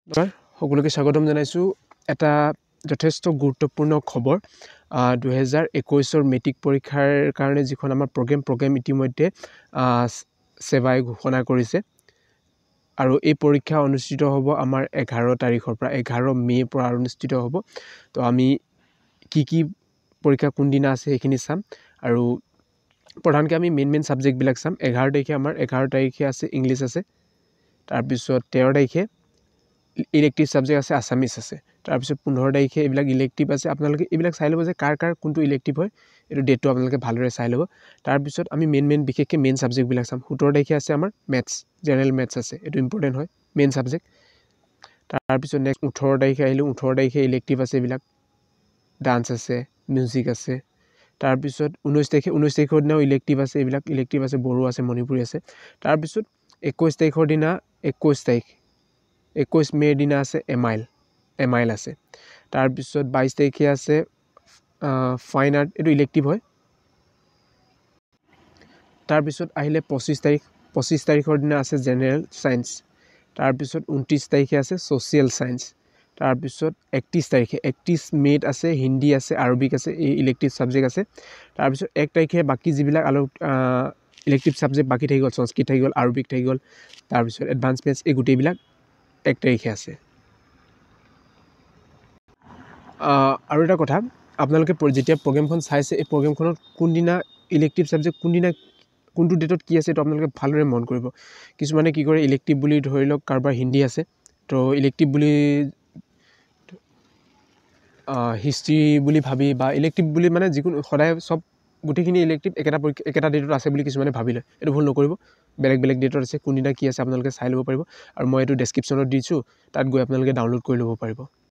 সকলোকে স্বাগতম জনাইছো এটা যথেষ্ট গুৰুত্বপূৰ্ণ খবৰ 2021 মেট্ৰিক পৰীক্ষাৰ কাৰণে যিখন আমাৰ প্ৰগ্ৰেম ইতিমধ্যে সেৱাই ঘোষণা কৰিছে আৰু এই পৰীক্ষা অনুষ্ঠিত হ'ব আমাৰ 11 তাৰিখৰ পৰা 11 মে পৰা অনুষ্ঠিত হ'ব তো আমি কি পৰীক্ষা কোন দিনা আছে সেইখিনি চাম আৰু প্ৰধানকৈ আমি মেইন সাবজেক্ট বিলাক চাম 11 তাৰিখে আমাৰ 11 তাৰিখে আছে ইংলিশ আছে তাৰ পিছত 13 তাৰিখে ইলেক্টিভ সাবজেক্ট আছে আসামিজ আছে তাৰ পিছত 15 তাৰিখে এইবিলাক ইলেক্টিভ আছে আপোনালোকে এইবিলাক চাই ল'ব যে কাৰ কোনটো ইলেক্টিভ হয় এটো ডেটটো আপোনালোকে ভালদৰে চাই ল'ব তাৰ পিছত আমি মেইন বিশেষকৈ মেইন সাবজেক্ট বিলাক চাম 17 তাৰিখে আছে আমাৰ ম্যাথছ জেনাৰেল ম্যাথছ আছে এটো ইম্পৰ্টেন্ট হয় মেইন সাবজেক্ট তাৰ পিছত নেক্সট 18 তাৰিখে আহিলো 18 তাৰিখে ইলেক্টিভ আছে এইবিলাক ডান্স আছে মিউজিক আছে তাৰ পিছত 19 তাৰিখৰ দিনাও ইলেক্টিভ আছে এইবিলাক ইলেক্টিভ আছে বড়ো আছে মণিপুৰী আছে তাৰ পিছত 21 তাৰিখৰ দিনা 21 মেৰ দিনা আছে এমাইল আছে তাৰ পিছত 22 তাৰিখে আছে ফাইন আৰ্ট এটো ইলেক্টিভ হয় তাৰ পিছত আহিলে 25 তাৰিখৰ দিনা আছে জেনাৰেল সায়েন্স তাৰ পিছত 29 তাৰিখে আছে সোশ্যাল সায়েন্স তাৰ পিছত 31 মেত আছে হিন্দী আছে আৰবিক আছে এই ইলেক্টিভ সাবজেক্ট আছে তাৰ পিছত 1 তাৰিখে বাকি যিবিলাক ইলেক্টিভ সাবজেক্ট বাকি থাকি গল সংস্কৃত থাকি গল আৰবিক থাকি গল তাৰ পিছত এডভান্স ম্যাথছ এই গুটেইবিলাক 1 তাৰিখে আছে আৰু এটা কথা আপোনালোকে যেতিয়া প্ৰগ্ৰামখন চাইছে এই প্ৰগ্ৰামখনত কোন দিনা ইলেক্টিভ সাবজেক্ট কোন দিনা কোনটো ডেটত কি আছে তো আপোনালোকে ভালদৰে মন কৰিব কিছুমানে কি কৰে ইলেক্টিভ বুলি ধৰি লওক কাৰবাৰ হিন্দী আছে তো ইলেক্টিভ বুলি হিষ্ট্ৰী বুলি ভাবি বা ইলেক্টিভ বুলি মানে যিকোনো সদায় সব গুটেইখিনি ইলেক্টিভ একেটা ডেটত আছে বুলি কিছুমানে ভাবি লয় এটো ভুল নকৰিব বেলেগ ডেটত আছে কোন দিনা কি আছে আপোনালোকে চাই ল'ব পাৰিব আৰু মই এটো ডেসক্ৰিপচনত দিছো তাত গৈ আপোনালোকে ডাউনলোড কৰি ল'ব পাৰিব